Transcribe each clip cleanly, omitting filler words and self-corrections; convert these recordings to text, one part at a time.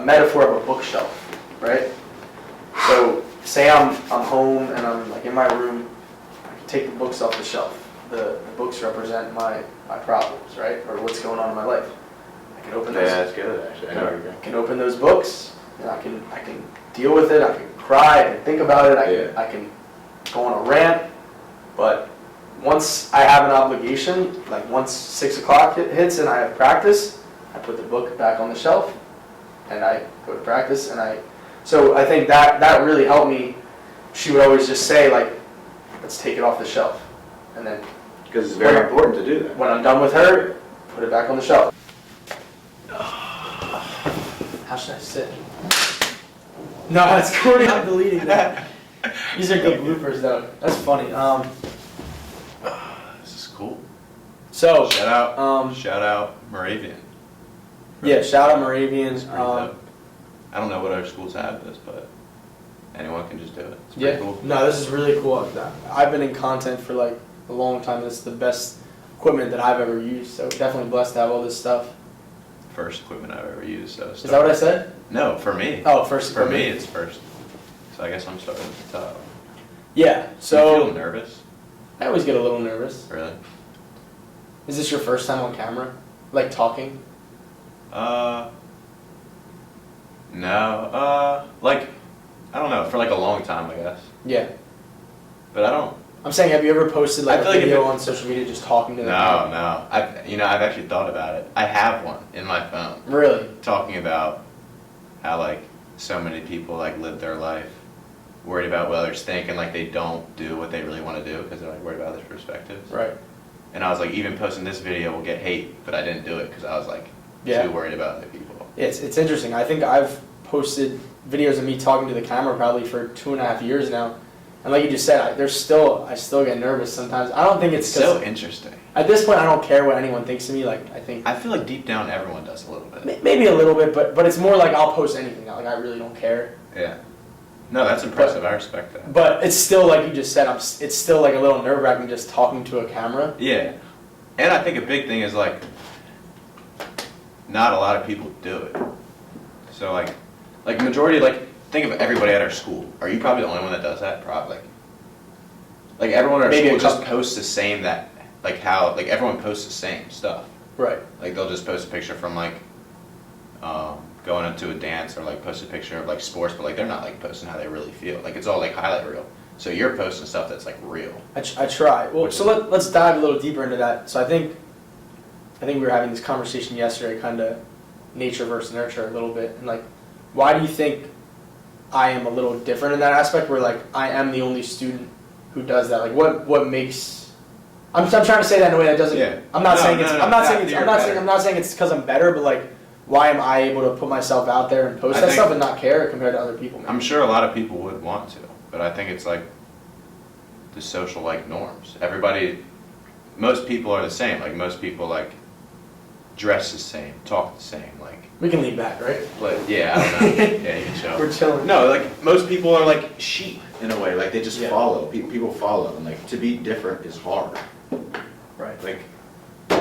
a metaphor of a bookshelf, right? So say I'm home and I'm like in my room, I can take the books off the shelf. The books represent my problems, right? Or what's going on in my life. I can open those. Yeah, that's good actually. I know where you're going. I can open those books and I can deal with it, I can cry, I can think about it, I can go on a rant, but once I have an obligation, like once 6 o'clock hits and I have practice, I put the book back on the shelf and I go to practice so I think that really helped me. She would always just say like, let's take it off the shelf. And then, because it's very important to do that. When I'm done with her, put it back on the shelf. How should I sit? No, that's Corey. I'm deleting that. These are good bloopers though. That's funny. This is cool. So shout out Moravian. Yeah, shout out Moravian. I don't know what other schools have this, but anyone can just do it. It's pretty cool. No, this is really cool. I've been in content for like a long time. This is the best equipment that I've ever used. So definitely blessed to have all this stuff. First equipment I've ever used. So is that what I said? No, for me. Oh, first. For me, it's first. So I guess I'm starting at the top. Yeah. So. Do you feel nervous? I always get a little nervous. Really? Is this your first time on camera, like talking? No. Like, I don't know. For like a long time, I guess. Yeah. But I don't. I'm saying, have you ever posted like a video on social media just talking to them? No. I've actually thought about it. I have one in my phone. Really? Talking about how like so many people like live their life worried about what others think and like they don't do what they really want to do because they're like worried about others' perspectives. Right. And I was like, even posting this video will get hate, but I didn't do it because I was like too worried about other people. It's interesting. I think I've posted videos of me talking to the camera probably for 2.5 years now. And like you just said, I still get nervous sometimes. I don't think it's so interesting. At this point, I don't care what anyone thinks of me. Like I feel like deep down everyone does a little bit. Maybe a little bit, but it's more like I'll post anything now. Like I really don't care. Yeah. No, that's impressive. I respect that. But it's still like you just said. It's still like a little nerve-wracking just talking to a camera. Yeah. And I think a big thing is like not a lot of people do it. So like majority think of everybody at our school. Are you probably the only one that does that? Probably. Like everyone at our school just posts the same everyone posts the same stuff. Right. Like they'll just post a picture from like going into a dance or like post a picture of like sports, but like they're not like posting how they really feel. Like it's all like highlight reel. So you're posting stuff that's like real. I try. Well, so let's dive a little deeper into that. So I think we were having this conversation yesterday, kind of nature versus nurture a little bit, and like, why do you think I am a little different in that aspect? Where like I am the only student who does that. Like what makes? I'm trying to say that in a way that doesn't. Yeah. I'm not saying it's because I'm better, but like, why am I able to put myself out there and post that stuff and not care compared to other people? Maybe? I'm sure a lot of people would want to, but I think it's like the social like norms. Most people are the same. Like most people like dress the same, talk the same. Like we can lean back, right? But yeah, I don't know. Yeah, you can show. We're chilling. No, like most people are like sheep in a way. Like they just follow. People follow, and like to be different is hard. Right. Like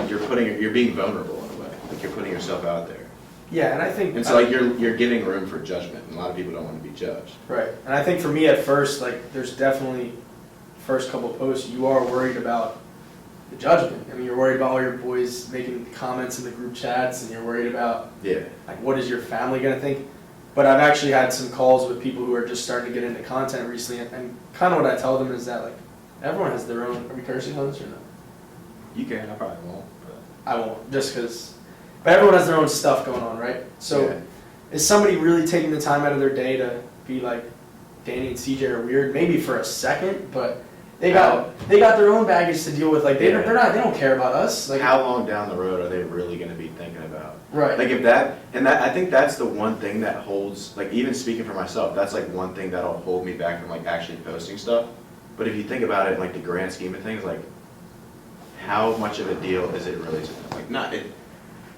you're being vulnerable in a way. Like you're putting yourself out there. Yeah, and I think. And so like you're giving room for judgment, and a lot of people don't want to be judged. Right, and I think for me at first, like there's definitely first couple posts you are worried about the judgment. I mean, you're worried about all your boys making comments in the group chats, and you're worried about like what is your family gonna think. But I've actually had some calls with people who are just starting to get into content recently, and kind of what I tell them is that like everyone has their own. Are we cursing on this or no? You can. I probably won't. But I won't, just because. But everyone has their own stuff going on, right? So, is somebody really taking the time out of their day to be like, Danny and CJ are weird? Maybe for a second, but they got their own baggage to deal with. Like they don't care about us. Like how long down the road are they really going to be thinking about? Right. Like I think that's the one thing that holds. Like even speaking for myself, that's like one thing that'll hold me back from like actually posting stuff. But if you think about it in like the grand scheme of things, like how much of a deal is it really to them? Like not it.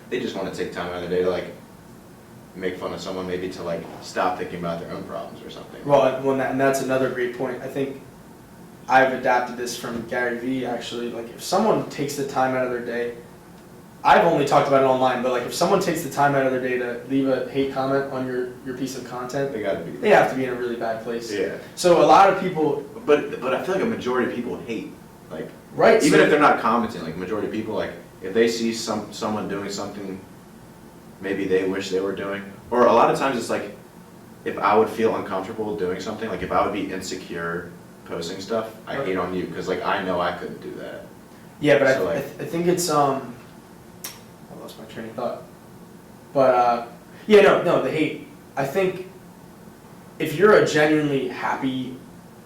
They just want to take time out of their day to like make fun of someone, maybe to like stop thinking about their own problems or something. Well, and that's another great point. I think I've adapted this from Gary Vee actually. Like if someone takes the time out of their day I've only talked about it online, but like if someone takes the time out of their day to leave a hate comment on your piece of content, They gotta be. they have to be in a really bad place. Yeah. So a lot of people, But I feel like a majority of people hate, like, right? even so, if they're not commenting, like majority of people, like if they see someone doing something maybe they wish they were doing, or a lot of times it's like if I would feel uncomfortable doing something, like if I would be insecure posting stuff, I hate on you because like I know I couldn't do that. yeah, but So, I like- think it's I lost my train of thought. But yeah, no, the hate. I think if you're a genuinely happy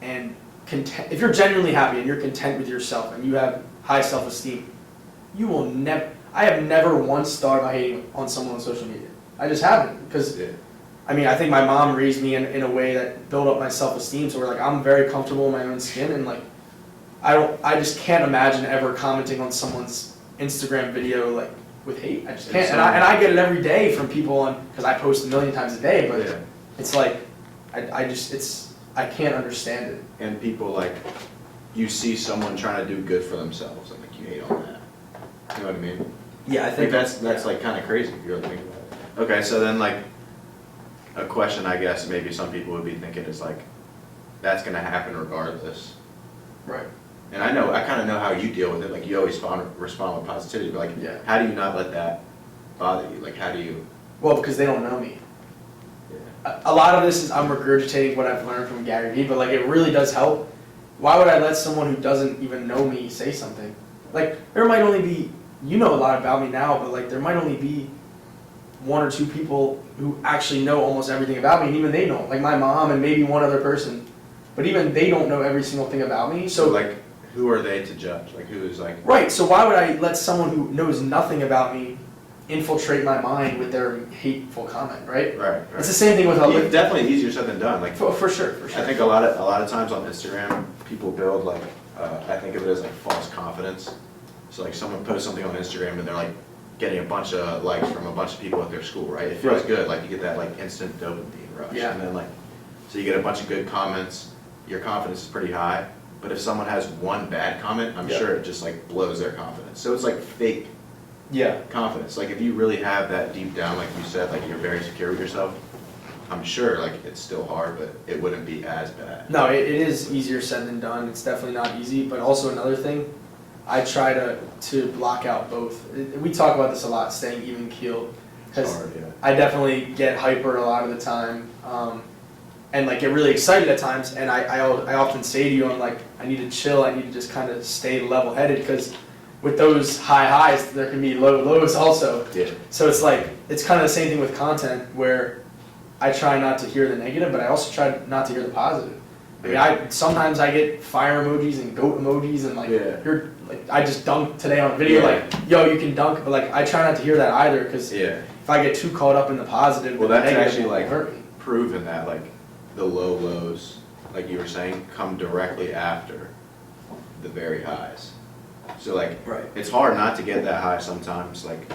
and content, if you're genuinely happy and you're content with yourself and you have high self-esteem, you will never. I have never once thought about hating on someone on social media. I just haven't because. Yeah. I mean, I think my mom raised me in a way that built up my self-esteem. So we're like, I'm very comfortable in my own skin, and like, I just can't imagine ever commenting on someone's Instagram video like with hate. I just can't, and I get it every day from people on because I post a million times a day. But Yeah. it's like, I can't understand it. And people like, you see someone trying to do good for themselves, and like you hate on that. You know what I mean? Yeah, I think think that's like kind of crazy if you really think about it. Okay, so then like a question I guess maybe some people would be thinking is like, that's gonna happen regardless. right. And I kind of know how you deal with it. Like you always respond with positivity, but like, Yeah. how do you not let that bother you? Like, how do you? Well, because they don't know me. Yeah. A lot of this is I'm regurgitating what I've learned from Gary Vee, but like it really does help. Why would I let someone who doesn't even know me say something? Like there might only be, you know a lot about me now, but like there might only be one or two people who actually know almost everything about me, and even they don't. Like my mom and maybe one other person, but even they don't know every single thing about me. So like, who are they to judge? Like who is like? Right. So why would I let someone who knows nothing about me infiltrate my mind with their hateful comment? Right. Right. It's the same thing with It's definitely easier said than done. Like for sure. I think a lot of times on Instagram, people build like, I think of it as like false confidence. So like someone posts something on Instagram and they're like getting a bunch of likes from a bunch of people at their school, right? It feels good, like you get that like instant dopamine rush. Yeah. And then like, so you get a bunch of good comments, your confidence is pretty high. But if someone has one bad comment, I'm sure it just like blows their confidence. So it's like fake confidence. Like if you really have that deep down, like you said, like you're very secure with yourself, I'm sure like it's still hard, but it wouldn't be as bad. No, it is easier said than done. It's definitely not easy. But also another thing, I try to block out both. We talk about this a lot, staying even keeled. It's hard, yeah. I definitely get hyper a lot of the time, and like get really excited at times. And I often say to you, I'm like, I need to chill. I need to just kind of stay level-headed because with those high highs, there can be low lows also. Yeah. So it's like it's kind of the same thing with content where I try not to hear the negative, but I also try not to hear the positive. I mean, sometimes I get fire emojis and goat emojis and like you're like I just dunked today on a video like yo you can dunk, but like I try not to hear that either because if I get too caught up in the positive, well, the that's negative actually will like hurt me. proven that like the low lows, like you were saying, come directly after the very highs. So like it's hard not to get that high sometimes, like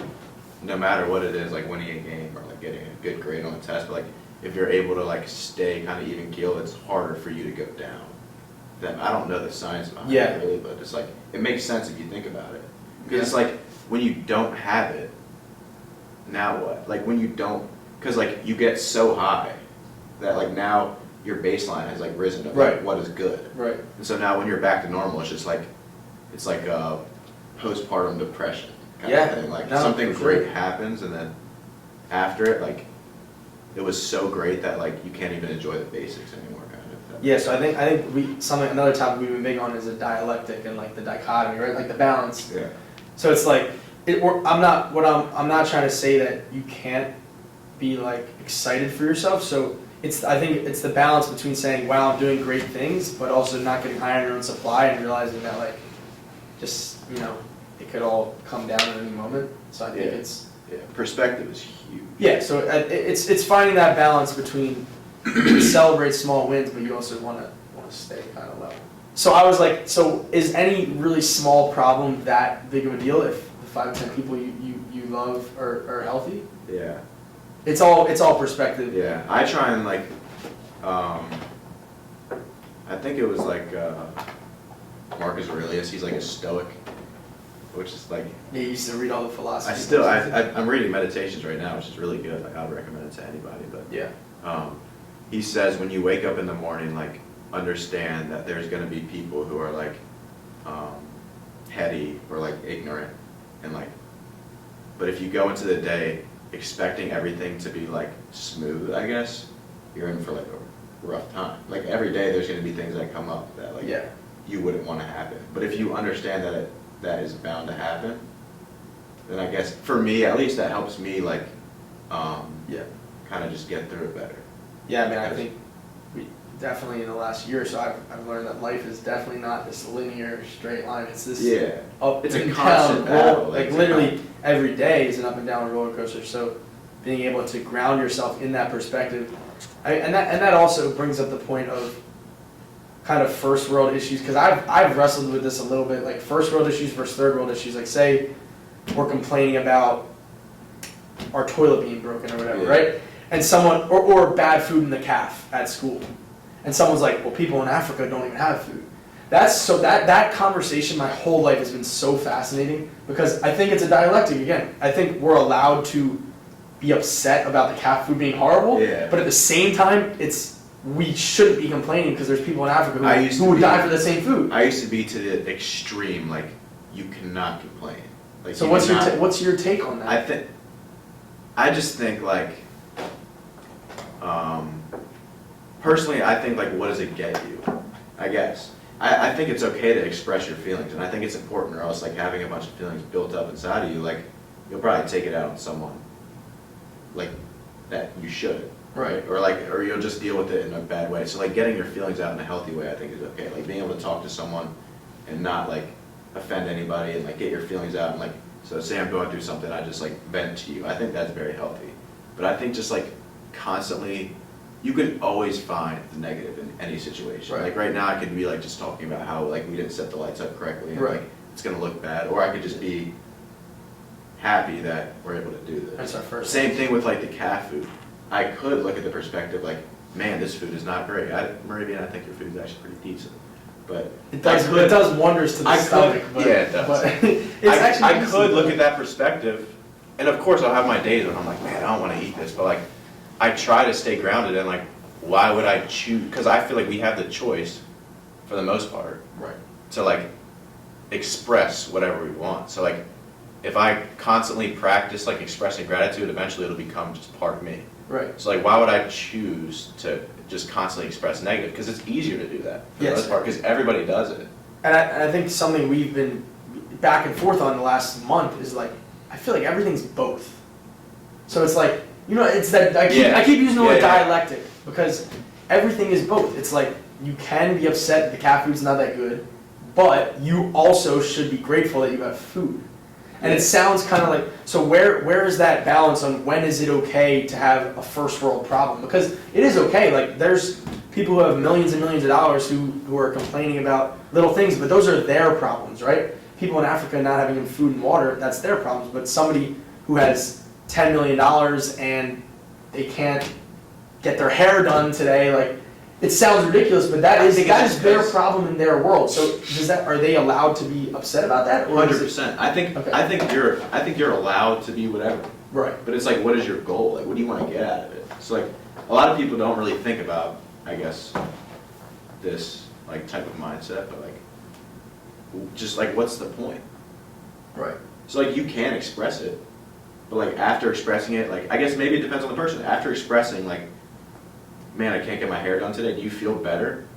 no matter what it is, like winning a game or like getting a good grade on a test, but like if you're able to like stay kind of even keeled, it's harder for you to go down. That I don't know the science behind it really, but it's like it makes sense if you think about it. Because it's like when you don't have it, now what? Like when you don't, because like you get so high that like now your baseline has like risen to like what is good. Right. And so now when you're back to normal, it's just like it's like a postpartum depression kind of thing. Like something great happens and then after it, like it was so great that like you can't even enjoy the basics anymore, kind of. Yeah, so I think another topic we've been big on is a dialectic and like the dichotomy, right? Like the balance. Yeah. So it's like I'm not trying to say that you can't be like excited for yourself. So I think it's the balance between saying, wow, I'm doing great things, but also not getting high on your own supply and realizing that like just, it could all come down at any moment. So I think Perspective is huge. Yeah, so it's finding that balance between you celebrate small wins, but you also want to stay kind of level. So I was like, so is any really small problem that big of a deal if the 5 to 10 people you love are healthy? Yeah. It's all perspective. Yeah, I try and like, I think it was like Marcus Aurelius. He's like a Stoic, which is like, Yeah, you used to read all the philosophy. I'm reading Meditations right now, which is really good. Like, I would recommend it to anybody. But Yeah. He says when you wake up in the morning, like, understand that there's going to be people who are like heady or like ignorant, and like, but if you go into the day expecting everything to be like smooth, I guess you're in for like a rough time. Like, every day there's going to be things that come up that like you wouldn't want to happen. But if you understand that that is bound to happen, then I guess for me at least that helps me like kind of just get through it better. Yeah, I mean, I think we definitely in the last year or so I've learned that life is definitely not this linear straight line. It's this up it's and a constant down battle. like literally every day is an up and down roller coaster. So being able to ground yourself in that perspective, and that also brings up the point of kind of first world issues, because I've wrestled with this a little bit, like first world issues versus third world issues. Like, say we're complaining about our toilet being broken or whatever, right? And someone, or bad food in the caf at school, and someone's like, well, people in Africa don't even have food. That conversation my whole life has been so fascinating, because I think it's a dialectic again. I think we're allowed to be upset about the caf food being horrible, but at the same time, we shouldn't be complaining because there's people in Africa who would die for the same food. I used to be to the extreme, like, you cannot complain. Like, so what's your take on that? I just think like, personally, I think like, what does it get you? I guess. I think it's okay to express your feelings, and I think it's important, or else like having a bunch of feelings built up inside of you, like, you'll probably take it out on someone like that you should. Right? Or you'll just deal with it in a bad way. So like, getting your feelings out in a healthy way, I think is okay. Like, being able to talk to someone and not like offend anybody, and like get your feelings out, and like, so say I'm going through something, I just like vent to you. I think that's very healthy. But I think just like constantly, you can always find the negative in any situation. Like right now I could be like just talking about how like we didn't set the lights up correctly, and like it's gonna look bad. Or I could just be happy that we're able to do this. That's our first. Same thing with like the cat food. I could look at the perspective like, man, this food is not great. Meridian, I think your food is actually pretty decent. But it does wonders to the stomach. But, yeah, it does. But I could look at that perspective, and of course I'll have my days when I'm like, man, I don't want to eat this, but like, I try to stay grounded, and like, why would I choose? Because I feel like we have the choice, for the most part, to like express whatever we want. So like, if I constantly practice like expressing gratitude, eventually it'll become just part of me. So like, why would I choose to just constantly express negative? Because it's easier to do that for the most part, because everybody does it. And I think something we've been back and forth on the last month is like, I feel like everything's both. So it's like, you know, it's that I keep using the word dialectic, because everything is both. It's like, you can be upset that the cat food's not that good, but you also should be grateful that you have food. And it sounds kind of like, so where is that balance on when is it okay to have a first world problem? Because it is okay, like there's people who have millions and millions of dollars who are complaining about little things, but those are their problems, right? People in Africa not having food and water, that's their problems. But somebody who has $10 million and they can't get their hair done today, like, it sounds ridiculous, but that is their problem in their world. So are they allowed to be upset about that? 100%. I think you're allowed to be whatever. Right. But it's like, what is your goal? Like, what do you want to get out of it? So like, a lot of people don't really think about, I guess, this like type of mindset, but like, just like, what's the point? Right. So like, you can express it, but like after expressing it, like, I guess maybe it depends on the person. After expressing like, man, I can't get my hair done today, do you feel better?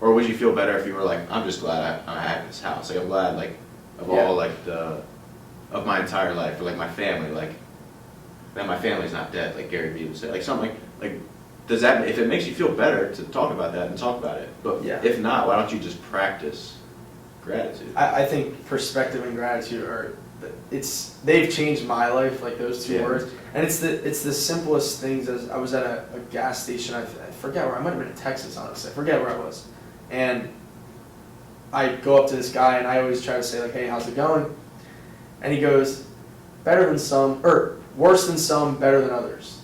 Or would you feel better if you were like, I'm just glad I have this house. Like, I'm glad, like, of all, like, of my entire life, or like my family, like, that my family's not dead, like Gary Vee would say. Like, something like, does that, if it makes you feel better to talk about that, and talk about it. But if not, why don't you just practice gratitude? I think perspective and gratitude they've changed my life, like those two words. And it's the simplest things. As I was at a gas station, I forget where, I might have been in Texas, honestly, I forget where I was. And I go up to this guy, and I always try to say like, hey, how's it going? And he goes, better than some, or worse than some, better than others.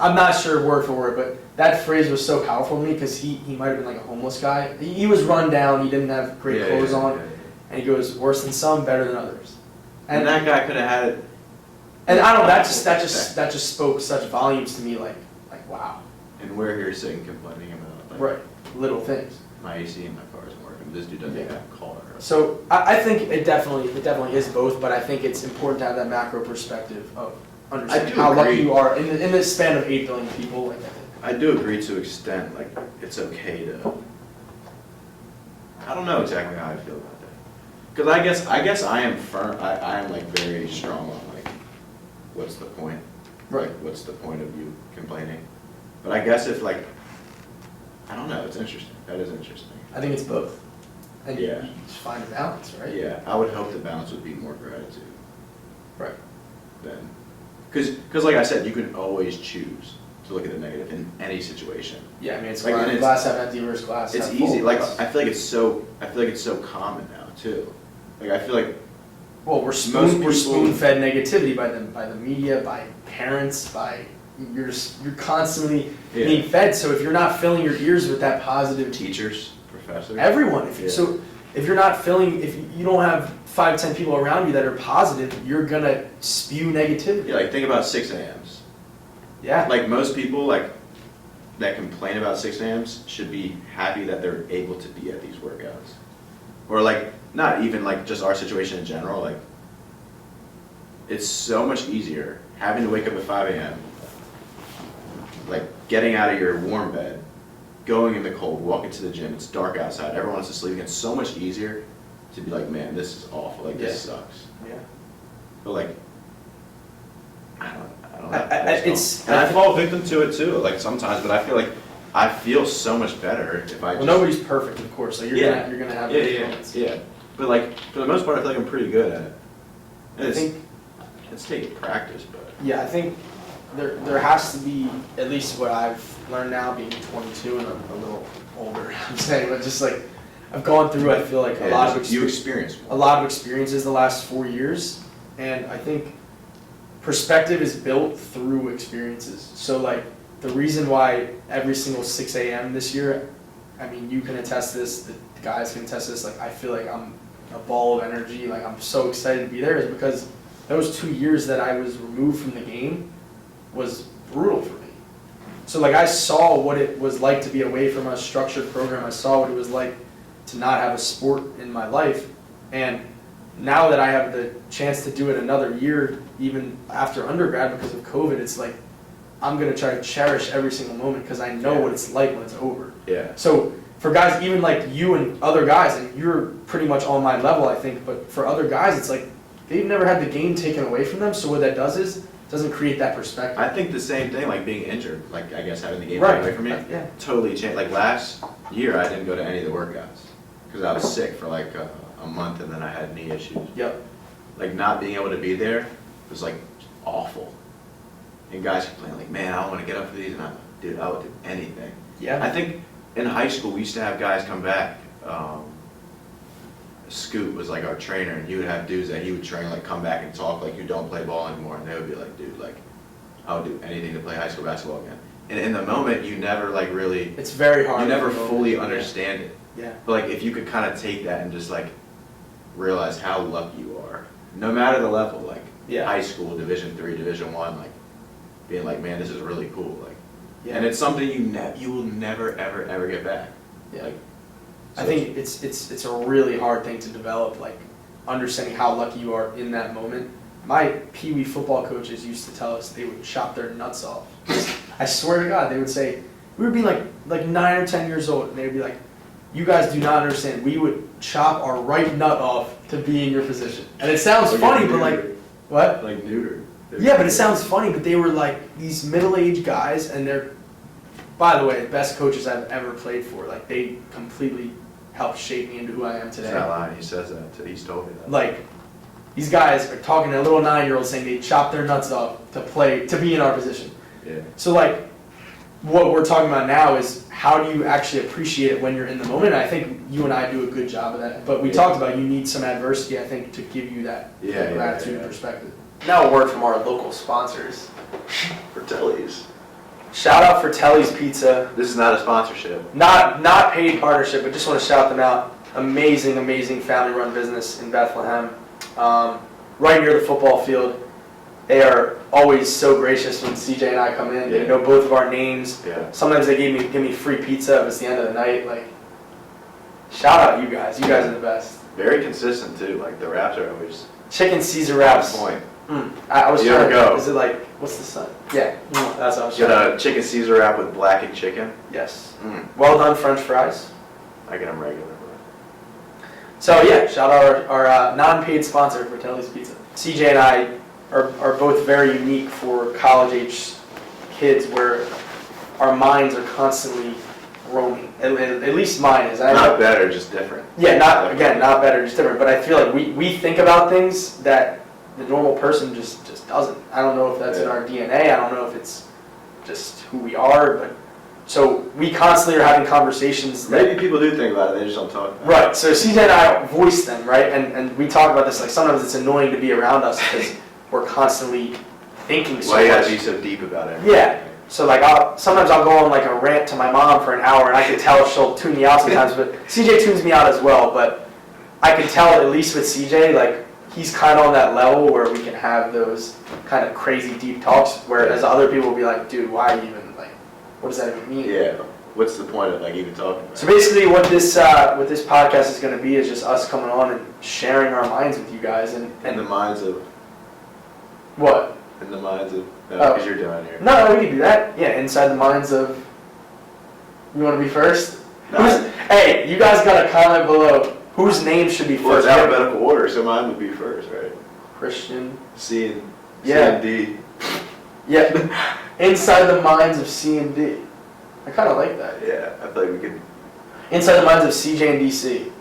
I'm not sure word for word, but that phrase was so powerful to me, because he might have been like a homeless guy. He was run down, he didn't have great clothes on. And he goes, worse than some, better than others. And that guy could have had it. And I don't. That just spoke such volumes to me. Like wow. And we're here sitting complaining about right, little things. My AC in my car isn't working. This dude doesn't even have a car. So I think it definitely is both, but I think it's important to have that macro perspective of understanding how lucky you are in the span of 8 billion people. Like I do agree to an extent. Like it's okay to. I don't know exactly how I feel about that. Because I guess I am firm. I am like very strong on like, what's the point? Right. Like, what's the point of you complaining? But I guess if like, I don't know. It's interesting. That is interesting. I think it's both. And yeah. You just find a balance, right? Yeah. I would hope the balance would be more gratitude. Right. Then, because like I said, you can always choose to look at the negative in any situation. Yeah, I mean it's like, glass half empty versus glass it's half easy. full. Like I feel like it's so common now too. Like I feel like we're spoon-fed negativity by the media, by parents, by you're constantly being fed. So if you're not filling your ears with that positive, teachers, professors, everyone. If you're not filling, if you don't have 5-10 people around you that are positive, you're gonna spew negativity. Yeah, like think about 6 a.m.s. Yeah. Like most people like that complain about 6 a.m.s should be happy that they're able to be at these workouts. Or like not even like just our situation in general, like it's so much easier having to wake up at 5 a.m., like getting out of your warm bed, going in the cold, walking to the gym, it's dark outside, everyone wants to sleep, it's so much easier to be like, man, this is awful, like this sucks. Yeah. But like, I don't know. And I fall victim to it too, like sometimes, but I feel like I feel so much better if I just... Well, nobody's perfect, of course, so you're gonna have those moments. Yeah. But like, for the most part, I feel like I'm pretty good at it. And I think it's taking practice, but... Yeah, I think there has to be, at least what I've learned now, being 22 and a little older, I'm saying, but just like, I've gone through, I feel like a lot of experiences the last 4 years, and I think perspective is built through experiences. So like, the reason why every single 6 a.m. this year, I mean, you can attest this, the guys can attest this, like I feel like I'm a ball of energy, like I'm so excited to be there, is because those 2 years that I was removed from the game was brutal for me. So like I saw what it was like to be away from a structured program, I saw what it was like to not have a sport in my life, and now that I have the chance to do it another year, even after undergrad because of COVID, it's like, I'm gonna try to cherish every single moment because I know what it's like when it's over. Yeah. So for guys, even like you and other guys, and you're pretty much on my level, I think, but for other guys, it's like they've never had the game taken away from them. So what that does is doesn't create that perspective. I think the same thing, like being injured, like I guess having the game taken away from me, totally changed. Like last year, I didn't go to any of the workouts because I was sick for like a month, and then I had knee issues. Yep. Like not being able to be there was like awful. And guys complain like, man, I don't want to get up for these, and I would do anything. Yeah. I think in high school we used to have guys come back. Scoot was like our trainer, and he would have dudes that he would train like come back and talk like, you don't play ball anymore, and they would be like, dude, like I would do anything to play high school basketball again. And in the moment, you never like really. It's very hard. You never fully understand it. Yeah. But like if you could kind of take that and just like realize how lucky you are, no matter the level, like high school, Division III, Division I, like being like, man, this is really cool, like, and it's something you will never ever get back. Yeah. Like, so I think it's a really hard thing to develop, like understanding how lucky you are in that moment. My Pee Wee football coaches used to tell us they would chop their nuts off. I swear to God, they would say, we would be like 9 or 10 years old, and they would be like, you guys do not understand. We would chop our right nut off to be in your position. And it sounds funny, but like, what? Like neutered. Yeah, but it sounds funny, but they were like these middle-aged guys, and they're, by the way, the best coaches I've ever played for. Like, they completely helped shape me into who I am today. He's not lying. He says that too. He's told me that. Like, these guys are talking to a little 9-year-old saying they chop their nuts off to be in our position. Yeah. So like, what we're talking about now is how do you actually appreciate it when you're in the moment. And I think you and I do a good job of that. But we talked about you need some adversity, I think, to give you that gratitude and perspective. Now a word from our local sponsors. Fratelli's. Shout out Fratelli's Pizza. This is not a sponsorship. Not paid partnership, but just want to shout them out. Amazing family-run business in Bethlehem. right near the football field. They are always so gracious when CJ and I come in. They know both of our names. Yeah. Sometimes they give me free pizza if it's the end of the night. Like, shout out you guys. You guys are the best. Very consistent too. Like the wraps are always Chicken Caesar wraps. on point. I was You trying ever to go? Is it like, what's the sun? Yeah, that's what I was Get trying to. a chicken Caesar wrap with blackened chicken. Yes. Mm. Well done French fries. I get them regular. So yeah, shout out our non-paid sponsor, Fratelli's Pizza. CJ and I are both very unique for college-age kids where our minds are constantly roaming. At least mine is. Not better, just different. Yeah, not better, just different. But I feel like we think about things that the normal person just doesn't. I don't know if that's in our DNA. I don't know if it's just who we are. But so we constantly are having conversations. Maybe people do think about it, they just don't talk about it. Right. So CJ and I voice them, right? And we talk about this. Like sometimes it's annoying to be around us because we're constantly thinking so much. Why you gotta be so deep about it? Yeah. So like sometimes I'll go on like a rant to my mom for an hour, and I can tell she'll tune me out sometimes. But CJ tunes me out as well. But I can tell at least with CJ, like he's kind of on that level where we can have those kind of crazy deep talks. Whereas other people will be like, dude, why even like, what does that even mean? Yeah. What's the point of like even talking about it? So basically, what this podcast is going to be is just us coming on and sharing our minds with you guys and In the minds of. what? In the minds of. Because you're down here. No, we can do that. Yeah, inside the minds of. You want to be first? No. Hey, you guys got to comment below whose name should be Well, it's first. alphabetical order, so mine would be first, right? Christian. C and Yeah. D. Yeah. Inside the minds of C and D. I kind of like that. Yeah, I feel like we could. Inside the minds of CJ and DC.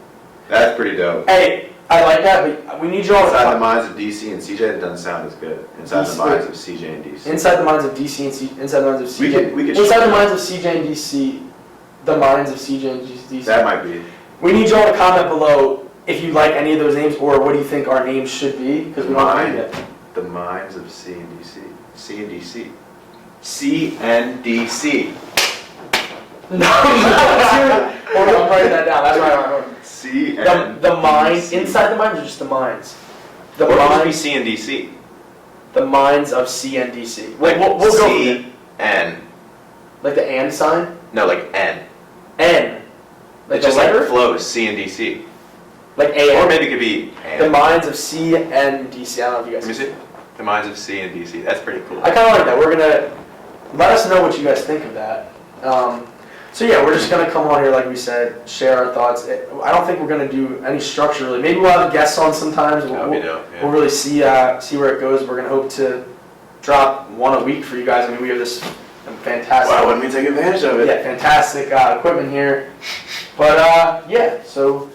That's pretty dope. Hey, I like that, but we need you all Inside the to minds of DC and CJ, it doesn't sound as good. Inside the minds of CJ and DC. inside the minds of DC and C, inside the minds of CJ. We could inside the shorten minds of CJ and DC. The minds of CJ and DC. That might be. We need you all to comment below if you like any of those names or what do you think our names should be, because we don't know yet. The minds of C and DC. C and DC. C and DC. No, hold on, I'm writing that down. That's right. C and The minds, DC. inside the minds or just the minds? The Or it must be minds, C and DC. the minds of C and DC. Like, we'll go from there. C N. Like the and sign? No, like N. N. Like It just the letter? like flows. C and DC. Like A. Or maybe it could be The and. minds of C and DC. I don't know if you guys Let me see. The minds of C and DC. That's pretty cool. I kind of like that. We're going to let us know what you guys think of that. So yeah, we're just going to come on here, like we said, share our thoughts. I don't think we're going to do any structure really. Maybe we'll have guests on sometimes. That would be dope, yeah. We'll really see where it goes. We're going to hope to drop one a week for you guys. I mean, we have this fantastic. Why wouldn't we take advantage of it? Yeah, fantastic equipment here. But yeah, so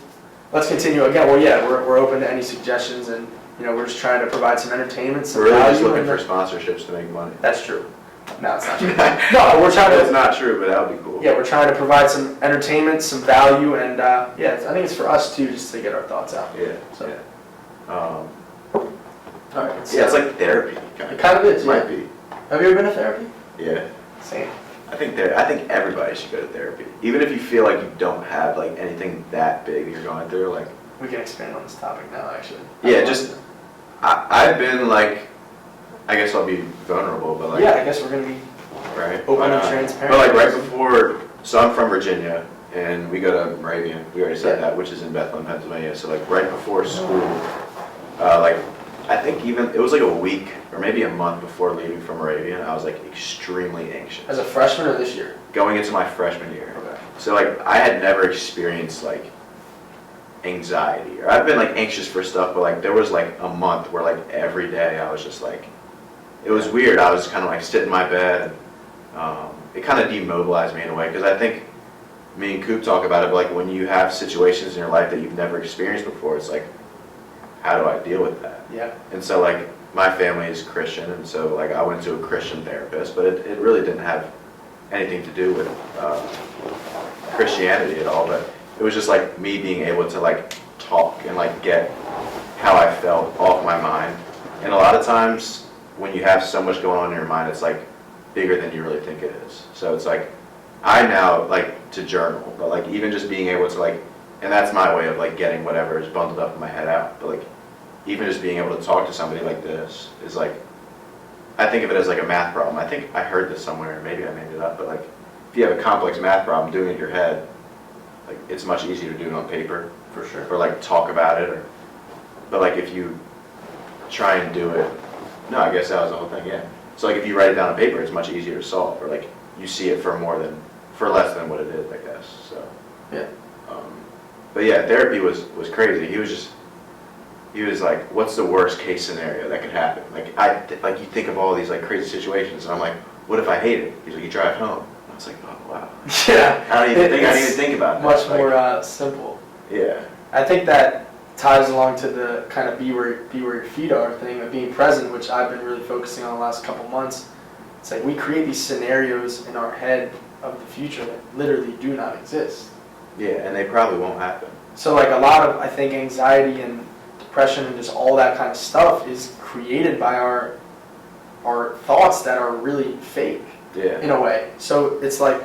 let's continue again. Well, yeah, we're open to any suggestions, and we're just trying to provide some entertainment, some We're really just value. looking for sponsorships to make money. That's true. No, it's not true. No, but we're trying That's to. not true, but that would be cool. Yeah, we're trying to provide some entertainment, some value, and yeah, I think it's for us too, just to get our thoughts out. Yeah. So. Yeah. All right. Yeah, it's like therapy. It kind of is. Yeah. Might be. Have you ever been to therapy? Yeah. Same. I think everybody should go to therapy, even if you feel like you don't have like anything that big that you're going through. Like, We can expand on this topic now, actually. yeah, just I've been like, I guess I'll be vulnerable, but like, Yeah, I guess we're gonna be right, open and But transparent. like right before, so I'm from Virginia, and we go to Moravian. We already said that, which is in Bethlehem, Pennsylvania. So like right before school, like I think even it was like a week or maybe a month before leaving from Moravian, I was like extremely anxious. As a freshman or this year? Going into my freshman year. Okay. So like I had never experienced like anxiety, or I've been like anxious for stuff, but like there was like a month where like every day I was just like, it was weird. I was kind of like sitting in my bed. It kind of demobilized me in a way, because I think me and Coop talk about it, but like when you have situations in your life that you've never experienced before, it's like, how do I deal with that? Yeah. And so like my family is Christian, and so like I went to a Christian therapist, but it really didn't have anything to do with Christianity at all, but it was just like me being able to like talk and like get how I felt off my mind. And a lot of times when you have so much going on in your mind, it's like bigger than you really think it is. So it's like, I now like to journal, but like even just being able to like, and that's my way of like getting whatever is bundled up in my head out, but like even just being able to talk to somebody like this is like, I think of it as like a math problem. I think I heard this somewhere, maybe I made it up, but like, if you have a complex math problem, doing it in your head, like, it's much easier to do it on paper. For sure. Or like talk about it, but like if you try and do it, no, I guess that was the whole thing, yeah. So like if you write it down on paper, it's much easier to solve, or like you see it for less than what it is, I guess, so. Yeah. But yeah, therapy was crazy. He was like, what's the worst case scenario that could happen? Like you think of all these like crazy situations, and I'm like, what if I hate it? He's like, you drive home. And I was like, oh wow. Yeah. I didn't even think about it. Much more simple. Yeah. I think that ties along to the kind of be where your feet are thing of being present, which I've been really focusing on the last couple months. It's like we create these scenarios in our head of the future that literally do not exist. Yeah, and they probably won't happen. So like a lot of, I think, anxiety and depression and just all that kind of stuff is created by our thoughts that are really fake. Yeah. In a way. So it's like,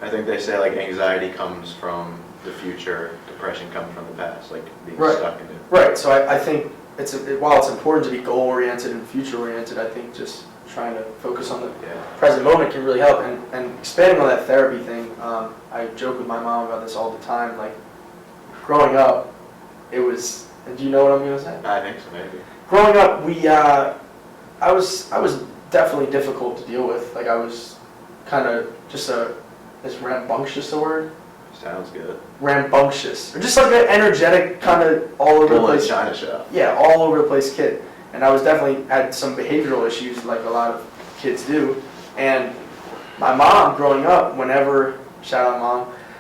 I think they say like anxiety comes from the future, depression comes from the past, like being Right. stuck in it. right, so I think while it's important to be goal-oriented and future-oriented, I think just trying to focus on the Yeah. present moment can really help. And expanding on that therapy thing, I joke with my mom about this all the time. Like, growing up, it was, and do you know what I'm going to say? I think so, maybe. Growing up, I was definitely difficult to deal with. Like, I was kind of just is rambunctious a word? Sounds good. Rambunctious. Or just like an energetic, kind of all over the Bull in place. China shop. Yeah, all over the place kid. And I was definitely had some behavioral issues like a lot of kids do. And my mom, growing up, shout out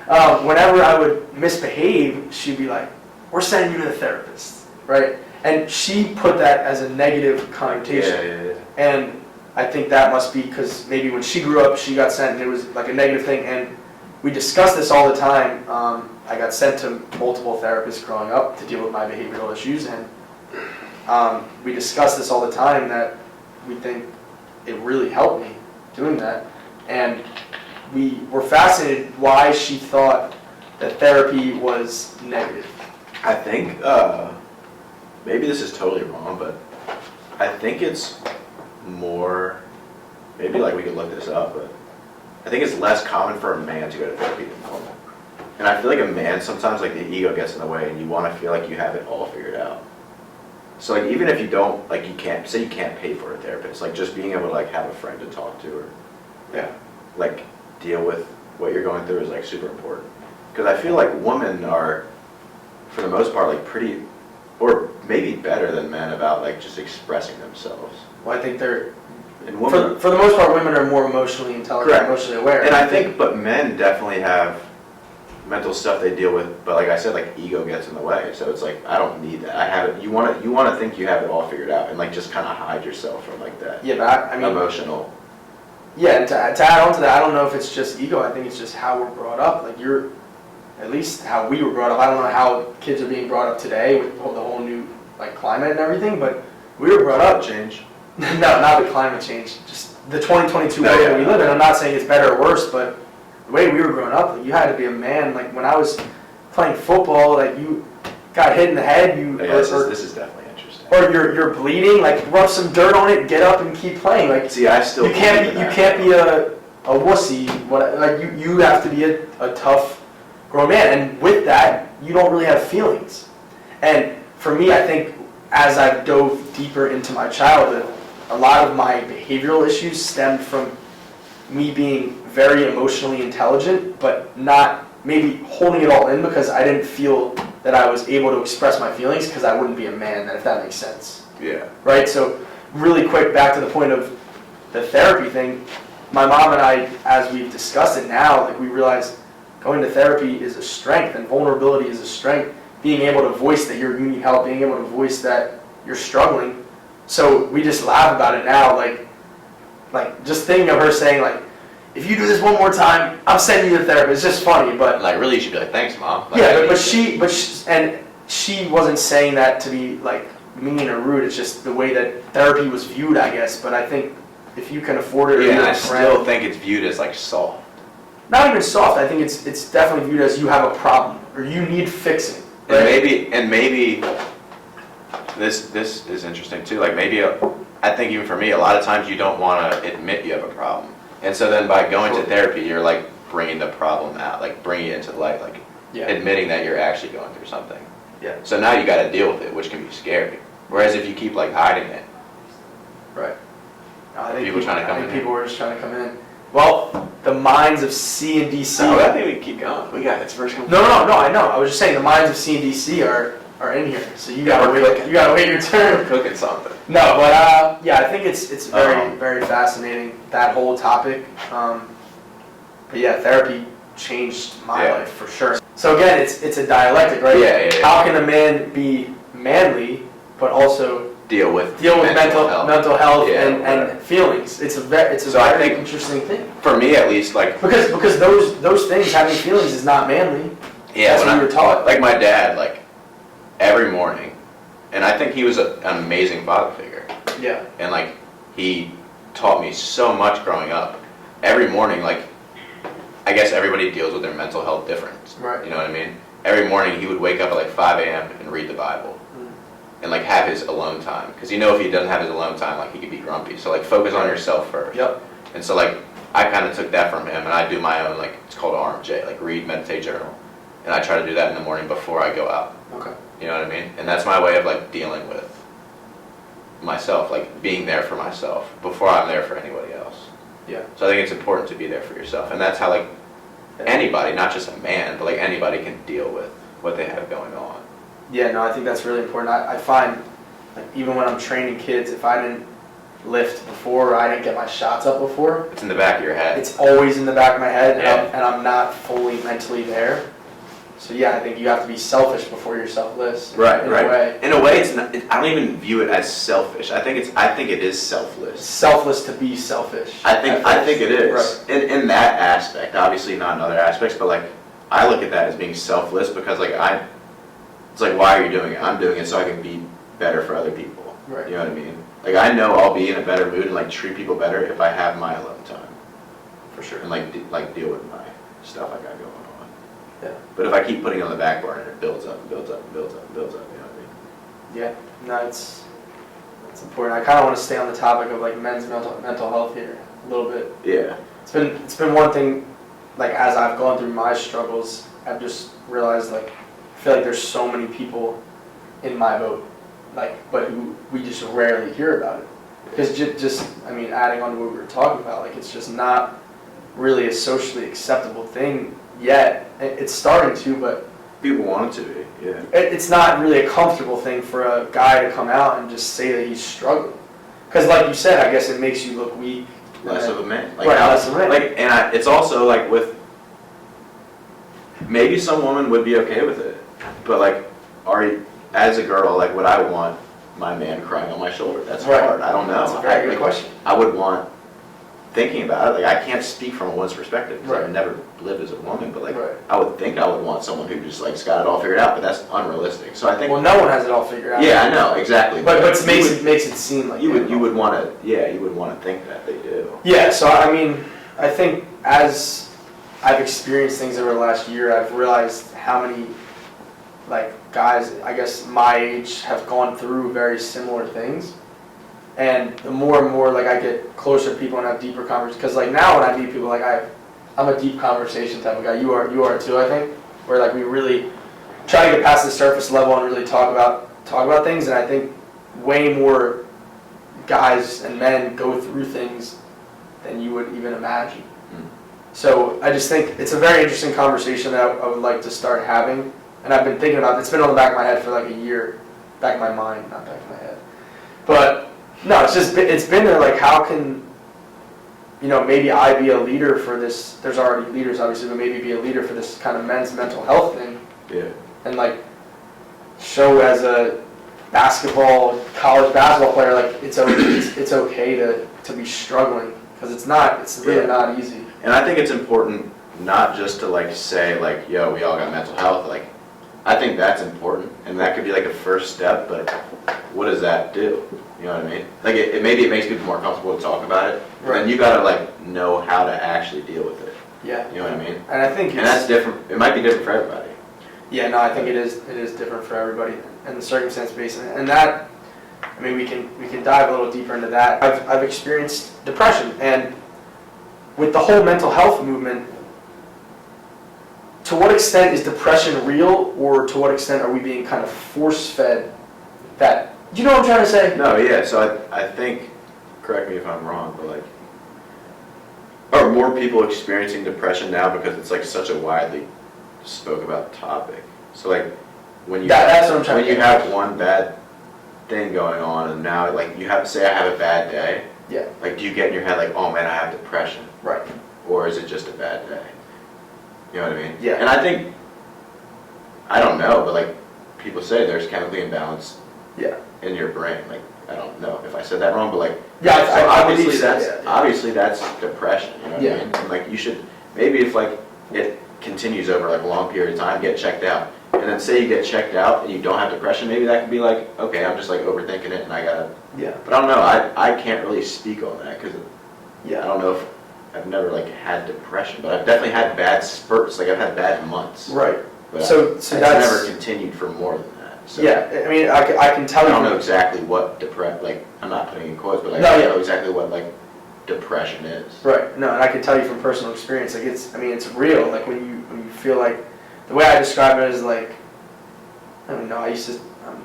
mom, whenever I would misbehave, she'd be like, we're sending you to the therapist, right? And she put that as a negative connotation. Yeah. And I think that must be because maybe when she grew up, she got sent and it was like a negative thing. And we discuss this all the time. I got sent to multiple therapists growing up to deal with my behavioral issues. And we discuss this all the time that we think it really helped me doing that. And we were fascinated why she thought that therapy was negative. I think, maybe this is totally wrong, but I think it's more, maybe like we could look this up, but I think it's less common for a man to go to therapy than a woman. And I feel like a man, sometimes like the ego gets in the way and you want to feel like you have it all figured out. So like even if you don't, like you can't pay for a therapist, like just being able to like have a friend to talk to or like deal with what you're going through is like super important. Because I feel like women are, for the most part, like pretty, or maybe better than men about like just expressing themselves. Well, I think they're, And women, for the most part, women are more emotionally intelligent, Correct. emotionally aware. and I think, but men definitely have mental stuff they deal with, but like I said, like ego gets in the way. So it's like, I don't need that. I have it. You want to think you have it all figured out and like just kind of hide yourself from like that Yeah, but I mean, emotional. yeah, and to add on to that, I don't know if it's just ego. I think it's just how we're brought up. Like at least how we were brought up. I don't know how kids are being brought up today with the whole new like climate and everything, but we were brought up. Change. No, not the climate change. Just the 2022 world that we live in. I'm not saying it's better or worse, but the way we were growing up, like, you had to be a man. Like when I was playing football, like you got hit in the head, This is definitely interesting. or you're bleeding, like rub some dirt on it, get up and keep playing. Like See, I still you can't be a wussy. You have to be a tough grown man, and with that, you don't really have feelings. And for me, I think as I've dove deeper into my childhood, a lot of my behavioral issues stemmed from me being very emotionally intelligent, but not maybe holding it all in because I didn't feel that I was able to express my feelings because I wouldn't be a man then, if that makes sense. Yeah. Right? So really quick, back to the point of the therapy thing, my mom and I, as we've discussed it now, like we realize going to therapy is a strength and vulnerability is a strength. Being able to voice that you need help, being able to voice that you're struggling. So we just laugh about it now, like just thinking of her saying like, if you do this one more time, I'm sending you to therapy. It's just funny, but Like, really, you should be like, thanks, Mom. Like, yeah, but she wasn't saying that to be like mean or rude. It's just the way that therapy was viewed, I guess. But I think if you can afford it, or Yeah, and you're I a friend, still think it's viewed as like soft. not even soft. I think it's definitely viewed as you have a problem or you need fixing. And Right? maybe This is interesting too. Like maybe, I think even for me, a lot of times you don't want to admit you have a problem. And so then by going to therapy, you're like bringing the problem out, like bringing it into light, like admitting that you're actually going through something. Yeah. So now you got to deal with it, which can be scary. Whereas if you keep like hiding it. Right. No, I think People trying to come in. people were just trying to come in. Well, the minds of C and DC. No, I think we can keep going. We got it's first. No, I know. I was just saying the minds of C and DC are in here, so you gotta wait. You gotta wait your turn. We're cooking something. No, but yeah, I think it's very fascinating, that whole topic. But yeah, therapy changed my life for sure. So again, it's a dialectic, right? Yeah. How can a man be manly but also deal with mental health and and feelings? It's a very interesting thing. For me, at least, like because those things, having feelings, is not manly. Yeah, that's what you were taught. Like my dad, like every morning, and I think he was an amazing father figure. Yeah. And like he taught me so much growing up. Every morning, like I guess everybody deals with their mental health different. Right. You know what I mean? Every morning he would wake up at like 5 a.m. and read the Bible. And like have his alone time, because if he doesn't have his alone time, like he could be grumpy. So like focus on yourself first. Yep. And so like I kind of took that from him, and I do my own, like it's called RMJ, like read, meditate, journal, and I try to do that in the morning before I go out. Okay. You know what I mean? And that's my way of like dealing with myself, like being there for myself before I'm there for anybody else. Yeah. So I think it's important to be there for yourself, and that's how like anybody, not just a man, but like anybody can deal with what they have going on. Yeah, no, I think that's really important. I find, like, even when I'm training kids, if I didn't lift before, or I didn't get my shots up before, It's in the back of your head. it's always in the back of my head, Yeah. and I'm not fully mentally there. So yeah, I think you have to be selfish before you're selfless. Right. In a way. In a way, it's not. I don't even view it as selfish. I think it is It's selfless. selfless to be selfish. I think it is. Right. In that aspect, obviously not in other aspects, but like I look at that as being selfless because like it's like, why are you doing it? I'm doing it so I can be better for other people. Right. You know what I mean? Like I know I'll be in a better mood and like treat people better if I have my alone time For sure. and like deal with my stuff I got going on. Yeah. But if I keep putting it on the back burner, it builds up and builds up and builds up and builds up. You know what I mean? Yeah. No, it's important. I kind of want to stay on the topic of like men's mental health here a little bit. Yeah. It's been one thing, like as I've gone through my struggles, I've just realized like I feel like there's so many people in my boat, like, but who we just rarely hear about it. Because just I mean, adding on to what we were talking about, like it's just not really a socially acceptable thing yet. It's starting to, but People want it to be. Yeah. it's not really a comfortable thing for a guy to come out and just say that he's struggling. Because like you said, I guess it makes you look weak. Less of a man. Like Right, how, less of a man. Like, and it's also like with maybe some woman would be okay with it, but like, as a girl, like, would I want my man crying on my shoulder? That's Right. hard. I don't know. That's a very good like, question. I would want, thinking about it, like I can't speak from a woman's perspective because Right. I've never lived as a woman, but like Right. I would think I would want someone who just like's got it all figured out, but that's unrealistic. So I think. Well, no one has it all figured out. Yeah, I know exactly. But it you makes it seem like would, they you don't. would want to you would want to think that they do. Yeah, so I mean, I think as I've experienced things over the last year, I've realized how many, like, guys, I guess my age have gone through very similar things. And the more and more, like, I get closer to people and have deeper conversations, because, like, now when I meet people, like, I'm a deep conversation type of guy. You are too, I think, where, like, we really try to get past the surface level and really talk about things, and I think way more guys and men go through things than you would even imagine. So I just think it's a very interesting conversation that I would like to start having, and I've been thinking about it. It's been on the back of my head for like a year, back of my mind, not back of my head. But no, it's been there. Like, how can, maybe I be a leader for this? There's already leaders, obviously, but maybe be a leader for this kind of men's mental health thing. Yeah. And like show as a college basketball player, like it's okay to be struggling, because it's really not easy. And I think it's important not just to like say like, yo, we all got mental health. Like, I think that's important, and that could be like a first step. But what does that do? You know what I mean? Like, maybe it makes people more comfortable to talk about it. Right. And you gotta like know how to actually deal with it. Yeah. You know what I mean? And I think And that's different. It might be different for everybody. Yeah, no, I think it is different for everybody and the circumstance based, and that I mean, we can dive a little deeper into that. I've experienced depression, and with the whole mental health movement, to what extent is depression real, or to what extent are we being kind of force-fed that, you know what I'm trying to say? No, yeah, so I think, correct me if I'm wrong, but like, are more people experiencing depression now because it's like such a widely spoke about topic? So like, when you That's what I'm trying when to you get have one bad thing going on, and now like you have, say I have a bad day, Yeah, like do you get in your head like, oh man, I have depression, right. or is it just a bad day? You know what I mean? Yeah. And I think, I don't know, but like people say there's chemically imbalance Yeah. in your brain. Like, I don't know if I said that wrong, but like, Yeah, so I obviously believe so, that's yeah. obviously that's depression. You know what Yeah. I mean? And like you should maybe if like it continues over like a long period of time, get checked out. And then say you get checked out and you don't have depression, maybe that could be like, okay, I'm just like overthinking it and I gotta. Yeah. But I don't know. I can't really speak on that because I Yeah. don't know if I've never like had depression, but I've definitely had bad spurts. Like I've had bad months. Right. But So it's that's never continued for more than that. So yeah. I mean, I can tell I you. don't know exactly what like, I'm not putting in quotes, but like, No, I don't yeah. know exactly what like depression is. Right. No, and I can tell you from personal experience. Like it's real. Like when you feel like, the way I describe it is like, I don't know. I'm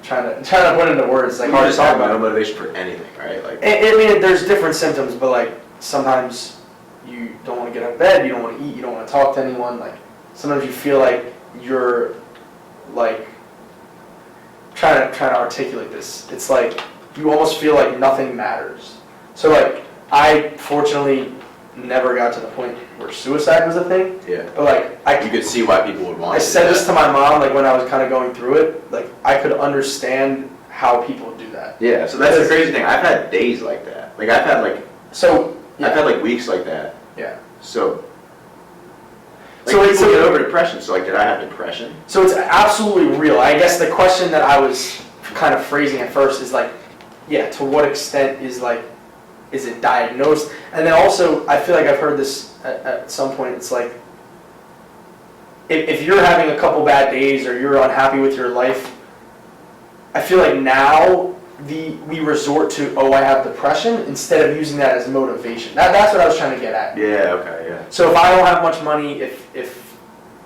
trying to put it into words. It's like You hard to just talk have about. no motivation for anything, right? Like, I mean, there's different symptoms, but like sometimes you don't want to get out of bed, you don't want to eat, you don't want to talk to anyone. Like sometimes you feel like you're like trying to articulate this. It's like you almost feel like nothing matters. So like I fortunately never got to the point where suicide was a thing. yeah. But like You could see why people would want I to said do this to my mom like when I was kind of going through it. Like I could understand how people do that. Yeah, so that's the crazy thing. I've had days like that. Like I've had like So I've had like weeks like that. yeah. So like So people get over depression. So like, did I have depression? So it's absolutely real. I guess the question that I was kind of phrasing at first is like, yeah, to what extent is it diagnosed? And then also, I feel like I've heard this at some point, it's like, if you're having a couple bad days or you're unhappy with your life, I feel like now we resort to, oh, I have depression, instead of using that as motivation. That's what I was trying to get at. Yeah, okay, yeah. So if I don't have much money, if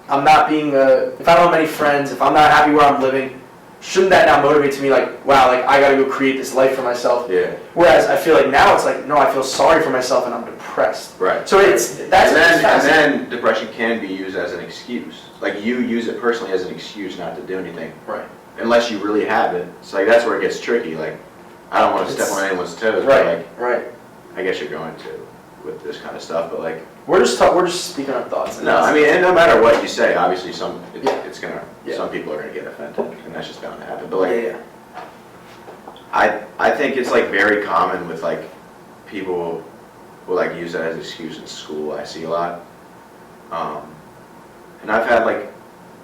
I'm not being, if I don't have many friends, if I'm not happy where I'm living, shouldn't that now motivate to me like, wow, like I gotta go create this life for myself? Yeah. Whereas I feel like now it's like, no, I feel sorry for myself and I'm depressed. Right. So that's and fascinating. then depression can be used as an excuse. Like you use it personally as an excuse not to do anything. Right. Unless you really have it. So like that's where it gets tricky. Like I don't want to step on anyone's toes, but Right. like Right. I guess you're going to with this kind of stuff. But like We're just speaking our thoughts. And no, I mean, and no matter what you say, obviously Yeah. it's gonna Yeah. some people are gonna get offended, and that's just bound to happen. But like yeah. I think it's like very common with like people will like use that as an excuse in school. I see a lot, and I've had like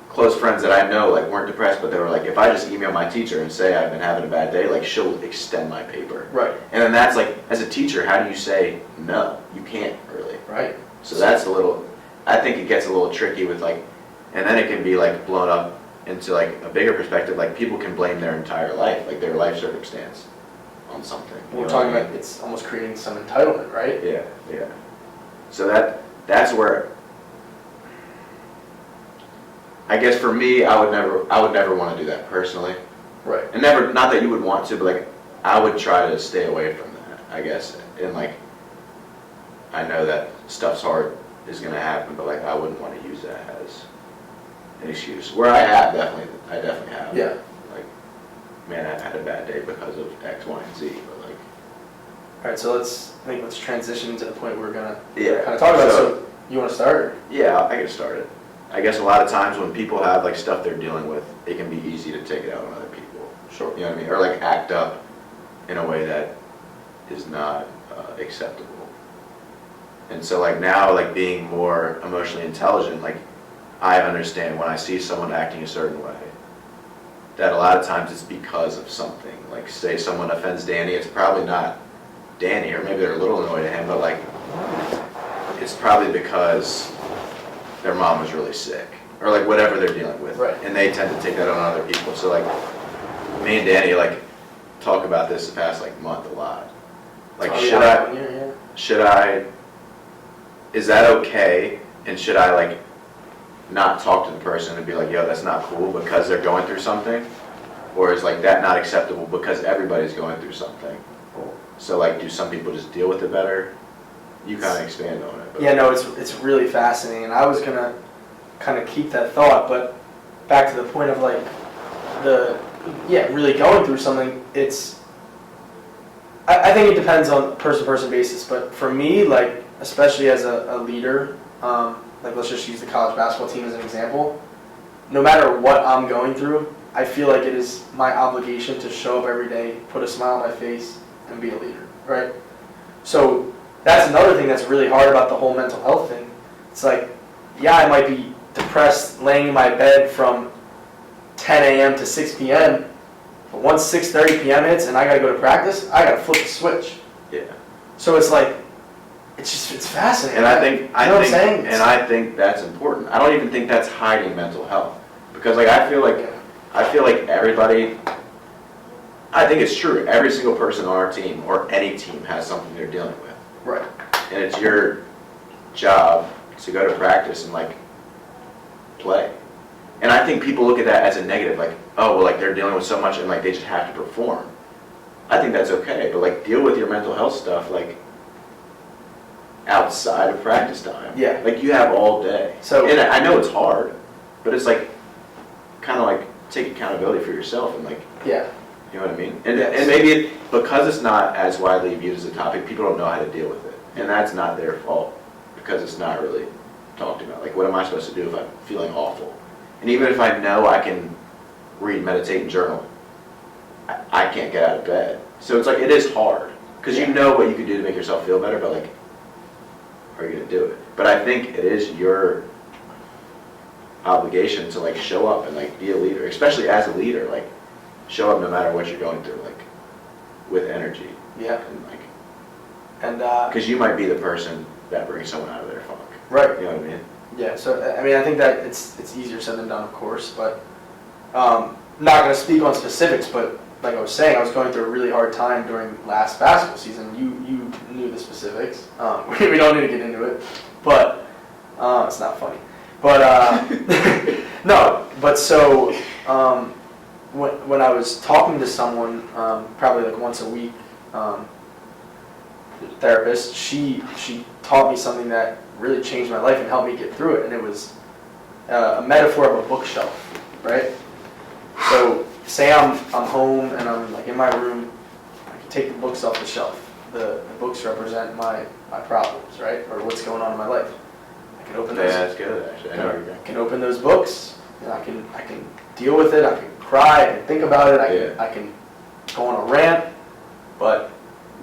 close friends that I know like weren't depressed, but they were like, if I just email my teacher and say I've been having a bad day, like she'll extend my paper. Right. And then that's like, as a teacher, how do you say no? You can't really. Right. So that's a little. I think it gets a little tricky with like, and then it can be like blown up into like a bigger perspective. Like people can blame their entire life, like their life circumstance, on something. We're talking about it's almost creating some entitlement, right? Yeah, yeah. So that's where I guess for me, I would never want to do that personally. Right. And never, not that you would want to, but like I would try to stay away from that, I guess. And like I know that stuff's hard is gonna happen, but like I wouldn't want to use that as an excuse. Where I definitely have. Yeah. Like, man, I've had a bad day because of X, Y, and Z, but like. All right. So let's transition to the point we're gonna Yeah. kind of talk about. So you want to start? Yeah, I get started. I guess a lot of times when people have like stuff they're dealing with, it can be easy to take it out on other people. Sure. You know what I mean? Or like act up in a way that is not acceptable. And so like now, like being more emotionally intelligent, like I understand when I see someone acting a certain way, that a lot of times it's because of something. Like say someone offends Danny, it's probably not Danny, or maybe they're a little annoyed at him, but like it's probably because their mom was really sick, or like whatever they're dealing with. Right. And they tend to take that on other people. So like me and Danny like talk about this the past like month a lot. Like, Oh, should yeah, I? yeah. Should I? Is that okay? And should I like not talk to the person and be like, yo, that's not cool because they're going through something? Or is like that not acceptable because everybody's going through something? So like, do some people just deal with it better? You kind of expand on it. But. Yeah, no, it's really fascinating, and I was gonna kind of keep that thought, but back to the point of like really going through something. I think it depends on person-to-person basis, but for me, like especially as a leader, like let's just use the college basketball team as an example. No matter what I'm going through, I feel like it is my obligation to show up every day, put a smile on my face, and be a leader, right? So that's another thing that's really hard about the whole mental health thing. It's like, yeah, I might be depressed laying in my bed from 10 a.m. to 6 p.m., but once 6:30 p.m. hits and I gotta go to practice, I gotta flip the switch. Yeah. So it's like, it's fascinating. And I'm saying? I think that's important. I don't even think that's hiding mental health, because like I feel like everybody. I think it's true. Every single person on our team or any team has something they're dealing with. Right. And it's your job to go to practice and like play. And I think people look at that as a negative, like, oh, well, like they're dealing with so much and like they just have to perform. I think that's okay, but like deal with your mental health stuff like outside of practice time. Yeah. Like you have all day. So, and I know it's hard, but it's like kind of like take accountability for yourself and like, yeah. you know what I mean? And, Yes. and maybe because it's not as widely viewed as a topic, people don't know how to deal with it. And that's not their fault because it's not really talked about. Like, what am I supposed to do if I'm feeling awful? And even if I know I can read, meditate, and journal, I can't get out of bed. So it's like, it is hard because you know what you can do to make yourself feel better, but like, are you going to do it? But I think it is your obligation to like show up and like be a leader, especially as a leader, like show up no matter what you're going through, like with energy. Yeah. And because you might be the person that brings someone out of their funk. Right. You know what I mean? Yeah. So I mean, I think that it's easier said than done, of course, but not going to speak on specifics. But like I was saying, I was going through a really hard time during last basketball season. You knew the specifics. We don't need to get into it, but it's not funny. But no. But so when I was talking to someone, probably like once a week, therapist, she taught me something that really changed my life and helped me get through it, and it was a metaphor of a bookshelf, right? So say I'm home and I'm like in my room, I can take the books off the shelf. The books represent my problems, right, or what's going on in my life. I can open those. Yeah, that's good actually. I know where you're going. I can open those books, and I can deal with it. I can cry. I can think about it. I can go on a rant, but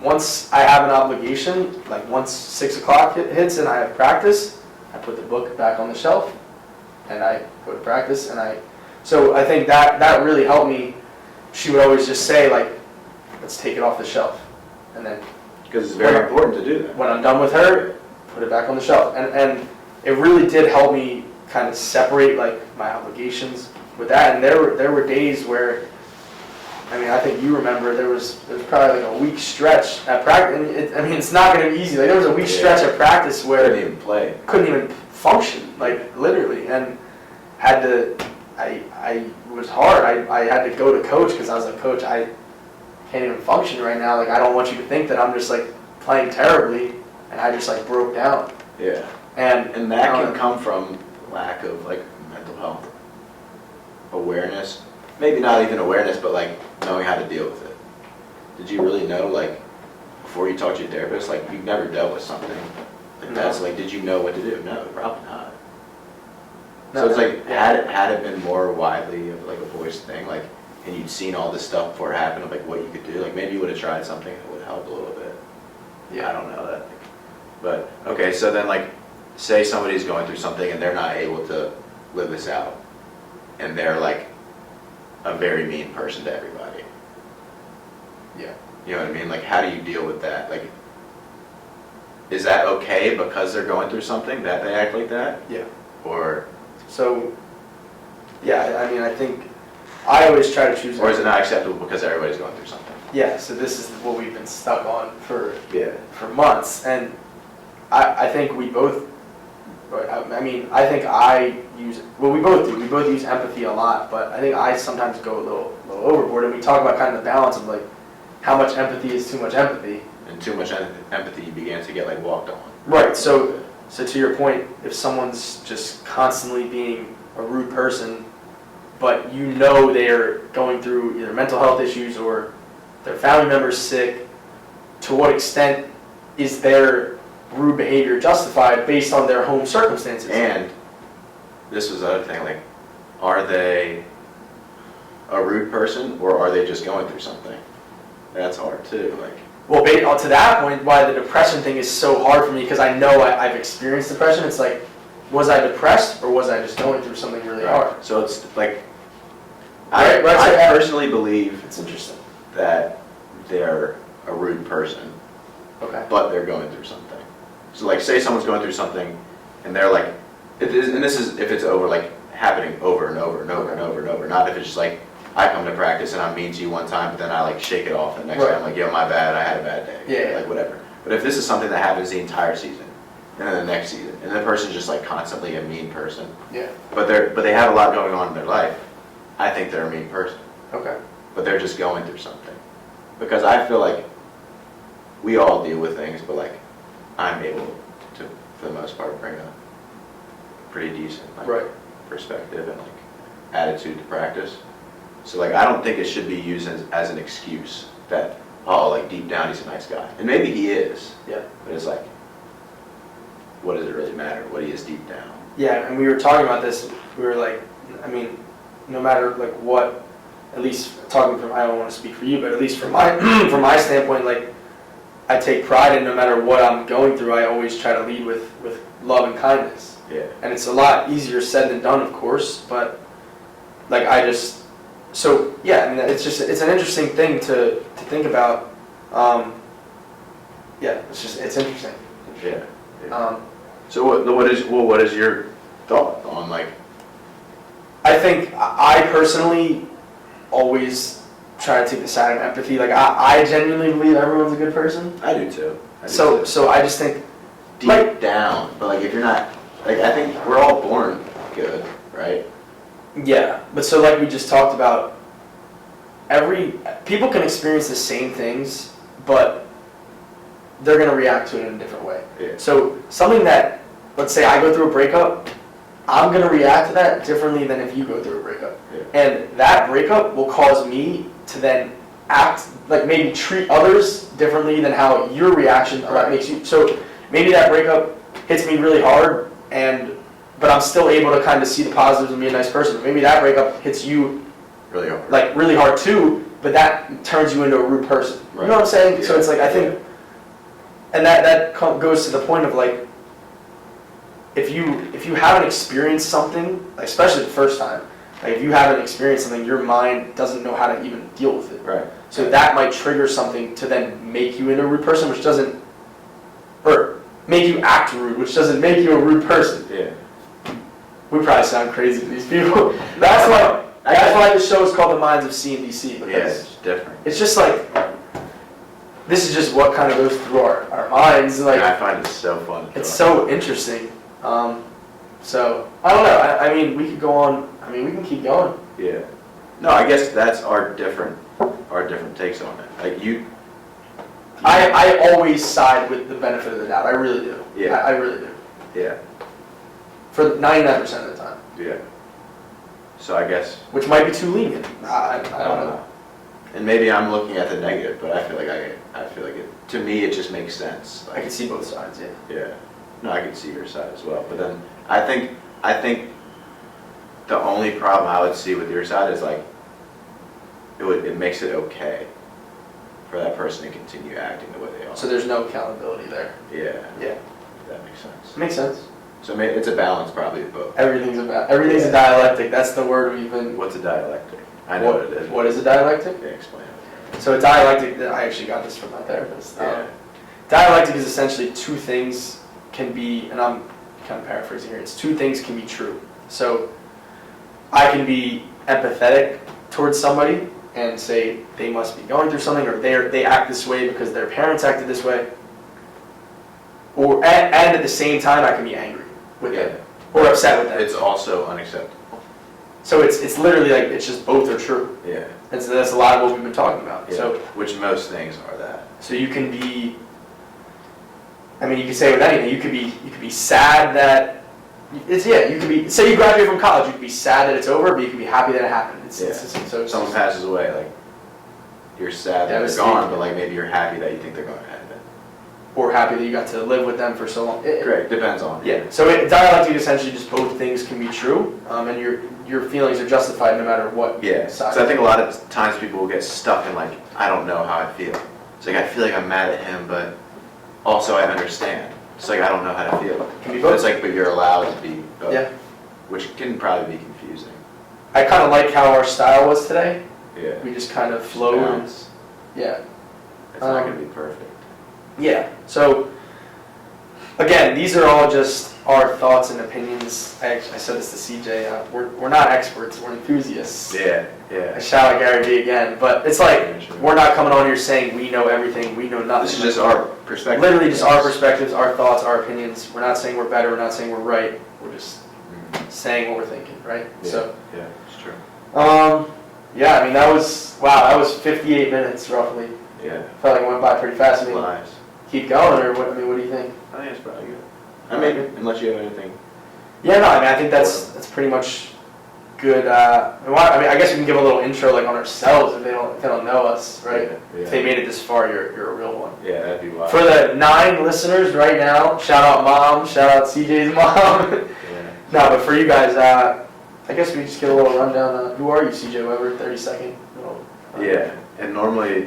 once I have an obligation, like once 6 o'clock hits and I have practice, I put the book back on the shelf and I go to practice. So I think that really helped me. She would always just say like, let's take it off the shelf. And then, because it's very important to do that. When I'm done with her, put it back on the shelf. And it really did help me kind of separate like my obligations with that. And there were days where, I mean, I think you remember there was probably like a week stretch at practice. And it's not going to be easy. Like there was a week stretch at practice where couldn't even play, couldn't even function, like literally, and had to. I was hard. I had to go to coach because I was like, Coach, I can't even function right now. Like I don't want you to think that I'm just like playing terribly, and I just like broke down. Yeah. And that can come from lack of like mental health awareness. Maybe not even awareness, but like knowing how to deal with it. Did you really know, like, before you talked to your therapist, like you've never dealt with something like that's like, did you know what to do? No, probably not. So it's like, had it been more widely of like a voiced thing, like, and you'd seen all this stuff before it happened of like what you could do, like maybe you would have tried something that would help a little bit. Yeah, I don't know that. But okay, so then like, say somebody's going through something and they're not able to live this out, and they're like a very mean person to everybody. Yeah. You know what I mean? Like, how do you deal with that? Like, is that okay because they're going through something that they act like that? Yeah. Or so, yeah, I mean, I think I always try to choose. Or is it not acceptable because everybody's going through something? Yeah, so this is what we've been stuck on for Yeah. months, and I think we both, I mean, I think I use, well, we both do, we both use empathy a lot, but I think I sometimes go a little overboard, and we talk about kind of the balance of like, how much empathy is too much empathy. And too much empathy begins to get like walked on. Right, so to your point, if someone's just constantly being a rude person, but you know they're going through either mental health issues or their family member's sick, to what extent is their rude behavior justified based on their home circumstances? And this was the other thing, like, are they a rude person or are they just going through something? That's hard too, like. Well, to that point, why the depression thing is so hard for me, because I know I've experienced depression. It's like, was I depressed or was I just going through something really hard? So it's like, Right, I personally believe It's interesting. that they're a rude person, Okay. but they're going through something. So like, say someone's going through something and they're like, and this is if it's over, like happening over and over and over and over and over, not if it's just like, I come to practice and I'm mean to you one time, but then I like shake it off, and the next day I'm like, yo, my bad, I had a bad day. Yeah. Like whatever. But if this is something that happens the entire season, and then the next season, and the person's just like constantly a mean person, Yeah. but they have a lot going on in their life, I think they're a mean person. Okay. But they're just going through something. Because I feel like we all deal with things, but like I'm able to, for the most part, bring a pretty decent like, Right. perspective and like attitude to practice. So like I don't think it should be used as an excuse that, oh, like deep down he's a nice guy. And maybe he is. Yeah. But it's like, what does it really matter what he is deep down? Yeah, and we were talking about this. We were like, I mean, no matter like what, at least talking from, I don't want to speak for you, but at least from my from my standpoint, like I take pride in no matter what I'm going through, I always try to lead with love and kindness. Yeah. And it's a lot easier said than done, of course, but like so yeah, I mean, it's an interesting thing to think about. Yeah, it's interesting. Yeah. So what is your thought on like? I think I personally always try to take the side of empathy. Like I genuinely believe everyone's a good person. I do too. So I just think Deep down, but like if you're not, like I think we're all born good, right? yeah. But so like we just talked about, people can experience the same things, but they're gonna react to it in a different way. Yeah. So something that, let's say I go through a breakup, I'm gonna react to that differently than if you go through a breakup. Yeah. And that breakup will cause me to then act, like maybe treat others differently than how your reaction to that makes you. So maybe that breakup hits me really hard, but I'm still able to kind of see the positives and be a nice person. Maybe that breakup hits you Really hard. like really hard too, but that turns you into a rude person. You know what I'm saying? Yeah. So it's like, I think, and that goes to the point of like, if you haven't experienced something, like especially the first time, like if you haven't experienced something, your mind doesn't know how to even deal with it. Right. So that might trigger something to then make you into a rude person, which doesn't, or make you act rude, which doesn't make you a rude person. Yeah. We probably sound crazy to these people. That's why the show is called The Minds of CNDC, because Yeah, it's different. it's just like, this is just what kind of goes through our minds. Like, And I find it so fun. it's so interesting. So I don't know. I mean, we could go on. I mean, we can keep going. Yeah. No, I guess that's our different takes on it. Like you. I always side with the benefit of the doubt. I really do. Yeah. I really do. Yeah. For 99% of the time. Yeah. So I guess. Which might be too lenient. I don't know. And maybe I'm looking at the negative, but I feel like it. To me, it just makes sense. I can see both sides. Yeah. Yeah. No, I can see your side as well. But then I think the only problem I would see with your side is like it makes it okay for that person to continue acting the way they are. So there's no accountability there. Yeah. Yeah. That makes sense. Makes sense. So maybe it's a balance, probably of both. Everything's a dialectic. That's the word we've been. What's a dialectic? I know what it is. What is a dialectic? Yeah, explain it. So a dialectic, I actually got this from my therapist. Yeah. Dialectic is essentially two things can be, and I'm kind of paraphrasing here, it's two things can be true. So I can be empathetic towards somebody, and say they must be going through something, or they act this way because their parents acted this way. And at the same time, I can be angry with them or upset with them. It's also unacceptable. So it's literally like it's just both are true. Yeah. And so that's a lot of what we've been talking about. Yeah. So which most things are that. So you can be, I mean, you can say with anything. You could be sad that you could be. Say you graduate from college, you could be sad that it's over, but you could be happy that it happened. So someone passes away, like you're sad that they're gone, but like maybe you're happy that you think they're going to happen. Or happy that you got to live with them for so long. Great, depends on. Yeah. So dialectic essentially just both things can be true, and your feelings are justified no matter what. Yeah. Side. So I think a lot of times people will get stuck in like, I don't know how I feel. It's like I feel like I'm mad at him, but also I understand. It's like I don't know how to feel. Can be But both. it's like, but you're allowed to be both. Yeah. Which can probably be confusing. I kind of like how our style was today. Yeah. We just kind of flowed. Balance. Yeah. It's not going to be perfect. Yeah. So again, these are all just our thoughts and opinions. I said this to CJ. We're not experts. We're enthusiasts. Yeah. I Yeah. shout at Gary Vee again, but it's like we're not coming on here saying we know everything. We know nothing. This is just our perspective. Literally just our perspectives, our thoughts, our opinions. We're not saying we're better. We're not saying we're right. We're just saying what we're thinking, right? Yeah. So. Yeah, it's true. Yeah. I mean, that was 58 minutes roughly. Yeah. Felt like it went by pretty fast. I mean, Lies. keep going, or what? I mean, what do you think? I think it's probably good. I mean, unless you have anything. Yeah, no, I mean, I think that's pretty much good. I mean, I guess we can give a little intro, like, on ourselves if they don't know us, right? Yeah. If they made it this far, you're a real one. Yeah, that'd be wild. For the 9 listeners right now, shout out Mom, shout out CJ's mom. Yeah. No, but for you guys, I guess we just get a little rundown. Who are you, CJ Weber? 30-second. Yeah, and normally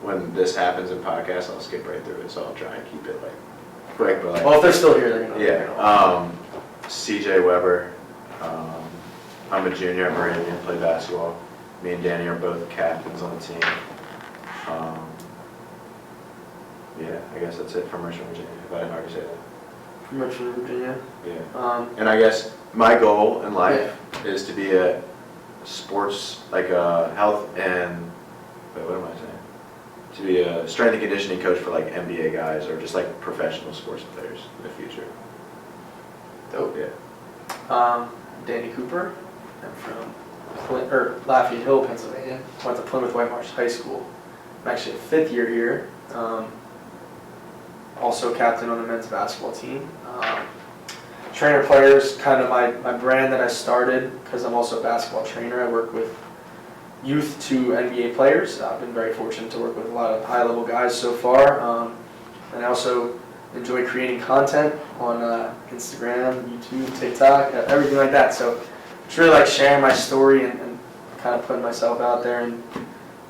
when this happens in podcasts, I'll skip right through it, so I'll try and keep it like quick, but like. Well, if they're still here, they're gonna. Yeah. CJ Weber. I'm a junior at Moravian, play basketball. Me and Danny are both captains on the team. Yeah, I guess that's it from Richmond, Virginia, if I didn't already say that. From Richmond, Virginia. Yeah. And I guess my goal in life is to be a sports, like a health and, wait, what am I saying? To be a strength and conditioning coach for like NBA guys or just like professional sports players in the future. Dope. Yeah. Danny Cooper. I'm from Lafayette Hill, Pennsylvania. Went to Plymouth White Marsh High School. I'm actually a 5th year here. Also captain on the men's basketball team. Trainer players, kind of my brand that I started because I'm also a basketball trainer. I work with youth to NBA players. I've been very fortunate to work with a lot of high-level guys so far. And I also enjoy creating content on Instagram, YouTube, TikTok, everything like that. So it's really like sharing my story and kind of putting myself out there and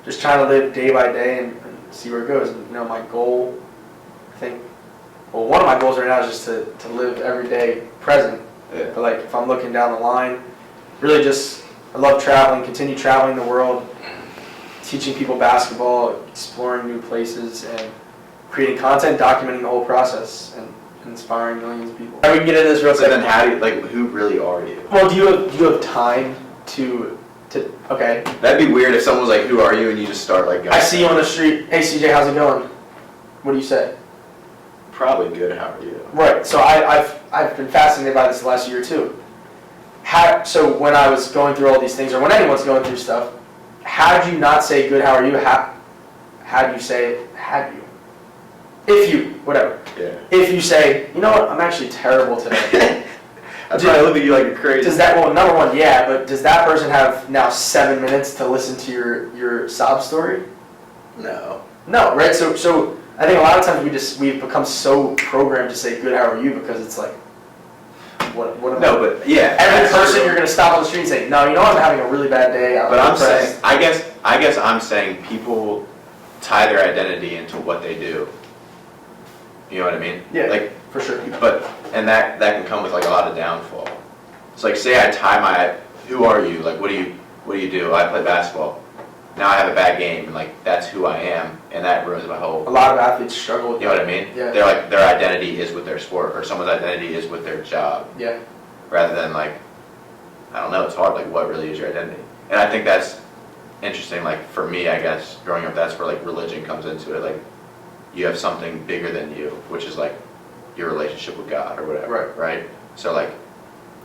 just trying to live day by day and see where it goes. And, my goal, I think, well, one of my goals right now is just to live every day present. Yeah. But like if I'm looking down the line, really just, I love traveling, continue traveling the world, teaching people basketball, exploring new places, and creating content, documenting the whole process, and inspiring millions of people. We can get into this real quick. So then how do you, like, who really are you? Well, do you have time to okay. That'd be weird if someone was like, who are you? And you just start like going. I see you on the street. Hey, CJ, how's it going? What do you say? Probably good, how are you? Right. So I've been fascinated by this the last year too. So when I was going through all these things, or when anyone's going through stuff, how do you not say good, how are you? How do you say have you? If you, whatever. Yeah. If you say, you know what, I'm actually terrible today. I'd probably look at you like you're crazy. Does that, well, number one, yeah, but does that person have now 7 minutes to listen to your sob story? No. No, right? So I think a lot of times we've become so programmed to say good, how are you? Because it's like, what No, but yeah. every person you're going to stop on the street and say, no, you know what, I'm having a really bad day. But I'm saying, I guess I'm saying people tie their identity into what they do. You know what I mean? Yeah, like, for sure. And that can come with like a lot of downfall. It's like, say I tie who are you? Like, what do you do? I play basketball. Now I have a bad game, and like that's who I am, and that ruins my whole. A lot of athletes struggle with You know what I mean? Yeah. They're like, their identity is with their sport, or someone's identity is with their job. Yeah. Rather than like, I don't know, it's hard. Like, what really is your identity? And I think that's interesting, like for me, I guess, growing up, that's where like religion comes into it. Like you have something bigger than you, which is like your relationship with God or whatever, right? So like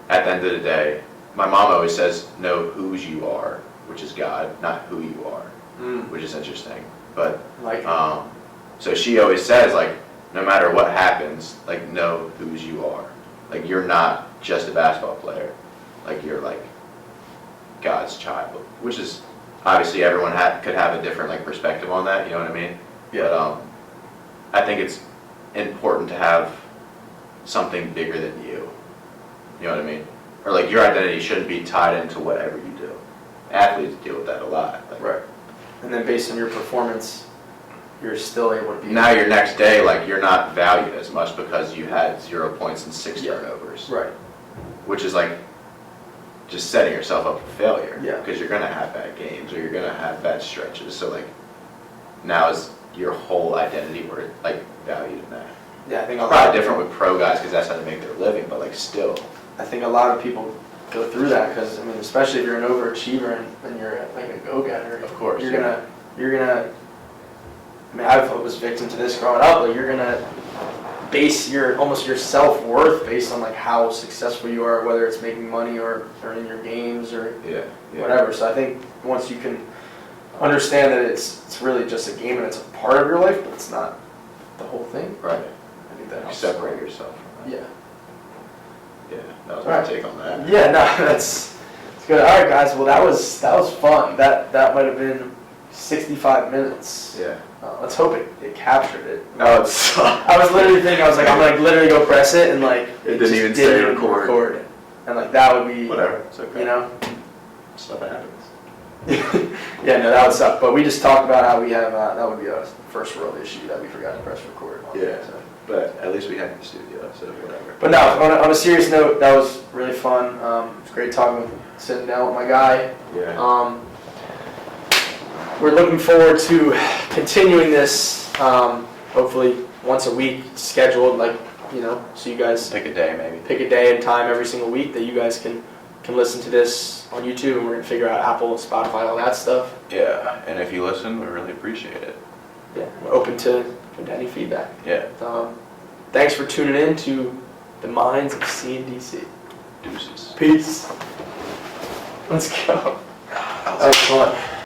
at the end of the day, my mom always says, know whose you are, which is God, not who you are, which is interesting. But so she always says, like, no matter what happens, like, know whose you are. Like, you're not just a basketball player. Like, you're like God's child, which is obviously everyone could have a different like perspective on that. You know what I mean? Yeah. But I think it's important to have something bigger than you. You know what I mean? Or like your identity shouldn't be tied into whatever you do. Athletes deal with that a lot. Like, right. And then based on your performance, you're still able to be. Now your next day, like you're not valued as much because you had 0 points and 6 turnovers. Right. Which is like just setting yourself up for failure. Yeah. Because you're gonna have bad games or you're gonna have bad stretches. So like now is your whole identity worth like valued in that. Yeah, I think it's probably different with pro guys because that's how they make their living. But like still, I think a lot of people go through that because, I mean, especially if you're an overachiever and you're like a go-getter, of course, you're gonna, I mean, I was victim to this growing up, like you're gonna base almost your self-worth based on like how successful you are, whether it's making money or in your games or whatever. So I think once you can understand that it's really just a game and it's a part of your life, but it's not the whole thing. Right. I think that helps. Separate yourself from that. Yeah. Yeah, that was my take on that. Yeah, no, that's good. All right, guys. Well, that was fun. That might have been 65 minutes. Yeah. Let's hope it captured it. No, it's. I was literally thinking, I was like, I'm gonna literally go press it, and like it didn't even say record. It. And like that would be whatever. It's okay. You know. Stuff happens. Yeah, no, that would suck. But we just talked about how we have that would be a first world issue that we forgot to press record on. Yeah. So. But at least we have the studio, so whatever. But no, on a serious note, that was really fun. It was great sitting down with my guy. Yeah. We're looking forward to continuing this, hopefully once a week, scheduled, like, you know, so you guys pick a day maybe. Pick a day and time every single week that you guys can listen to this on YouTube, and we're gonna figure out Apple, Spotify, all that stuff. Yeah, and if you listen, we really appreciate it. Yeah, we're open to any feedback. Yeah. Thanks for tuning in to the Minds of C&DC. Deuces. Peace. Let's go. That was fun.